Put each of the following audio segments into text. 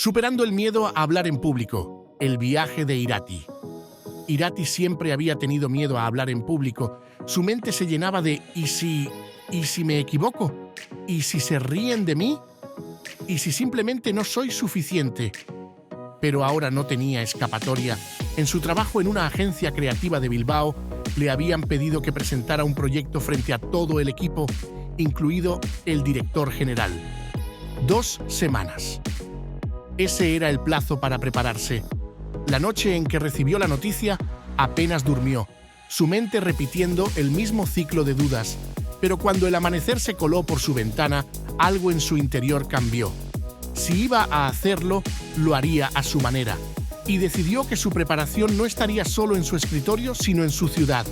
Superando el miedo a hablar en público, el viaje de Irati. Irati siempre había tenido miedo a hablar en público. Su mente se llenaba de ¿y si me equivoco? ¿Y si se ríen de mí? ¿Y si simplemente no soy suficiente? Pero ahora no tenía escapatoria. En su trabajo en una agencia creativa de Bilbao, le habían pedido que presentara un proyecto frente a todo el equipo, incluido el director general. 2 semanas. Ese era el plazo para prepararse. La noche en que recibió la noticia, apenas durmió, su mente repitiendo el mismo ciclo de dudas. Pero cuando el amanecer se coló por su ventana, algo en su interior cambió. Si iba a hacerlo, lo haría a su manera. Y decidió que su preparación no estaría solo en su escritorio, sino en su ciudad.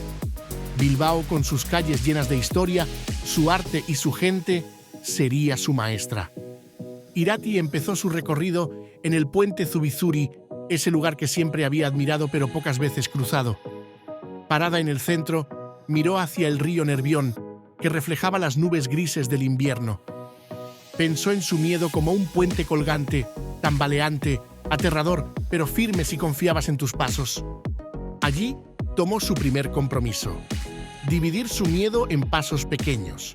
Bilbao, con sus calles llenas de historia, su arte y su gente, sería su maestra. Irati empezó su recorrido en el puente Zubizuri, ese lugar que siempre había admirado pero pocas veces cruzado. Parada en el centro, miró hacia el río Nervión, que reflejaba las nubes grises del invierno. Pensó en su miedo como un puente colgante, tambaleante, aterrador, pero firme si confiabas en tus pasos. Allí tomó su primer compromiso: dividir su miedo en pasos pequeños.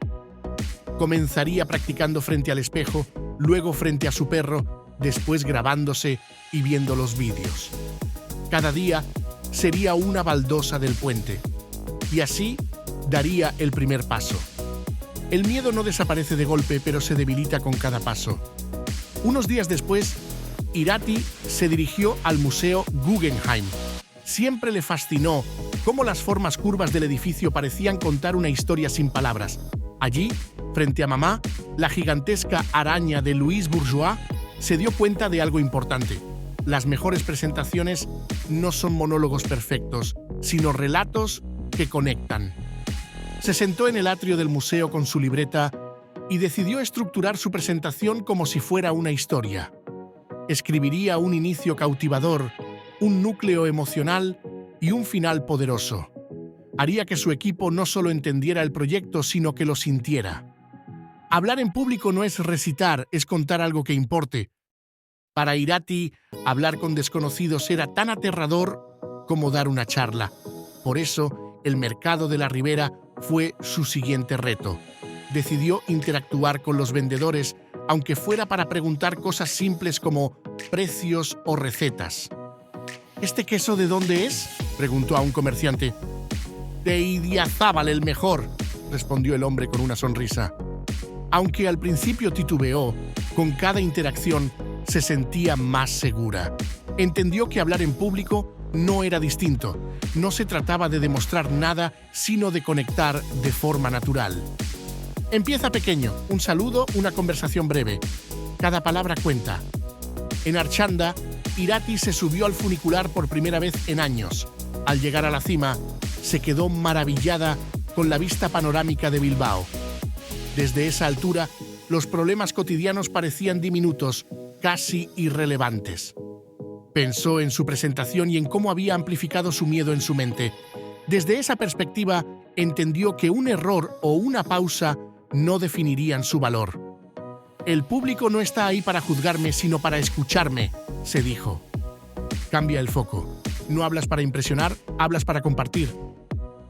Comenzaría practicando frente al espejo, luego frente a su perro, después grabándose y viendo los vídeos. Cada día sería una baldosa del puente, y así daría el primer paso. El miedo no desaparece de golpe, pero se debilita con cada paso. Unos días después, Irati se dirigió al Museo Guggenheim. Siempre le fascinó cómo las formas curvas del edificio parecían contar una historia sin palabras. Allí, frente a Mamá, la gigantesca araña de Louise Bourgeois, se dio cuenta de algo importante. Las mejores presentaciones no son monólogos perfectos, sino relatos que conectan. Se sentó en el atrio del museo con su libreta y decidió estructurar su presentación como si fuera una historia. Escribiría un inicio cautivador, un núcleo emocional y un final poderoso. Haría que su equipo no solo entendiera el proyecto, sino que lo sintiera. Hablar en público no es recitar, es contar algo que importe. Para Irati, hablar con desconocidos era tan aterrador como dar una charla. Por eso, el mercado de la Ribera fue su siguiente reto. Decidió interactuar con los vendedores, aunque fuera para preguntar cosas simples como precios o recetas. ¿Este queso de dónde es?, preguntó a un comerciante. De Idiazábal, el mejor, respondió el hombre con una sonrisa. Aunque al principio titubeó, con cada interacción se sentía más segura. Entendió que hablar en público no era distinto. No se trataba de demostrar nada, sino de conectar de forma natural. Empieza pequeño, un saludo, una conversación breve. Cada palabra cuenta. En Archanda, Irati se subió al funicular por primera vez en años. Al llegar a la cima, se quedó maravillada con la vista panorámica de Bilbao. Desde esa altura, los problemas cotidianos parecían diminutos, casi irrelevantes. Pensó en su presentación y en cómo había amplificado su miedo en su mente. Desde esa perspectiva, entendió que un error o una pausa no definirían su valor. El público no está ahí para juzgarme, sino para escucharme, se dijo. Cambia el foco. No hablas para impresionar, hablas para compartir.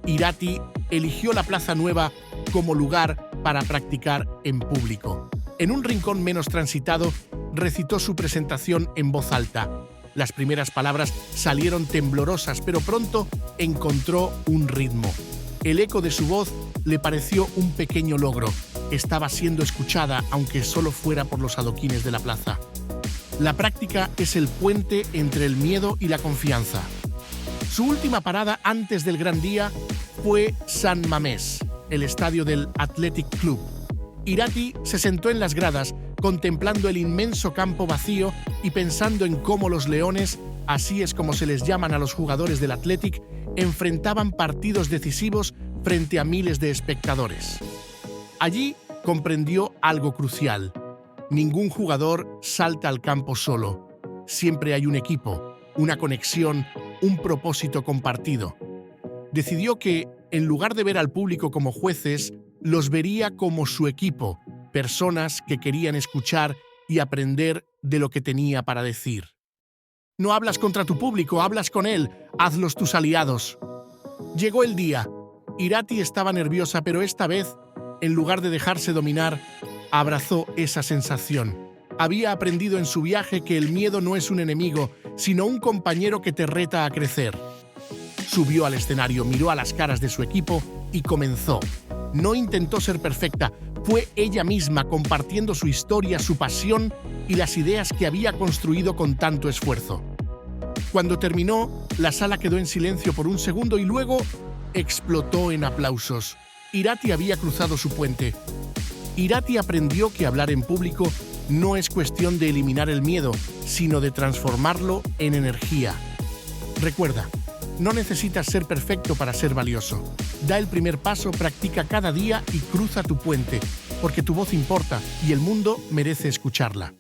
Irati eligió la Plaza Nueva como lugar para practicar en público. En un rincón menos transitado, recitó su presentación en voz alta. Las primeras palabras salieron temblorosas, pero pronto encontró un ritmo. El eco de su voz le pareció un pequeño logro. Estaba siendo escuchada, aunque solo fuera por los adoquines de la plaza. La práctica es el puente entre el miedo y la confianza. Su última parada antes del gran día fue San Mamés, el estadio del Athletic Club. Irati se sentó en las gradas, contemplando el inmenso campo vacío y pensando en cómo los leones, así es como se les llaman a los jugadores del Athletic, enfrentaban partidos decisivos frente a miles de espectadores. Allí comprendió algo crucial. Ningún jugador salta al campo solo. Siempre hay un equipo, una conexión, un propósito compartido. Decidió que, en lugar de ver al público como jueces, los vería como su equipo, personas que querían escuchar y aprender de lo que tenía para decir. No hablas contra tu público, hablas con él, hazlos tus aliados. Llegó el día. Irati estaba nerviosa, pero esta vez, en lugar de dejarse dominar, abrazó esa sensación. Había aprendido en su viaje que el miedo no es un enemigo, sino un compañero que te reta a crecer. Subió al escenario, miró a las caras de su equipo y comenzó. No intentó ser perfecta, fue ella misma compartiendo su historia, su pasión y las ideas que había construido con tanto esfuerzo. Cuando terminó, la sala quedó en silencio por un segundo y luego explotó en aplausos. Irati había cruzado su puente. Irati aprendió que hablar en público no es cuestión de eliminar el miedo, sino de transformarlo en energía. Recuerda, no necesitas ser perfecto para ser valioso. Da el primer paso, practica cada día y cruza tu puente, porque tu voz importa y el mundo merece escucharla.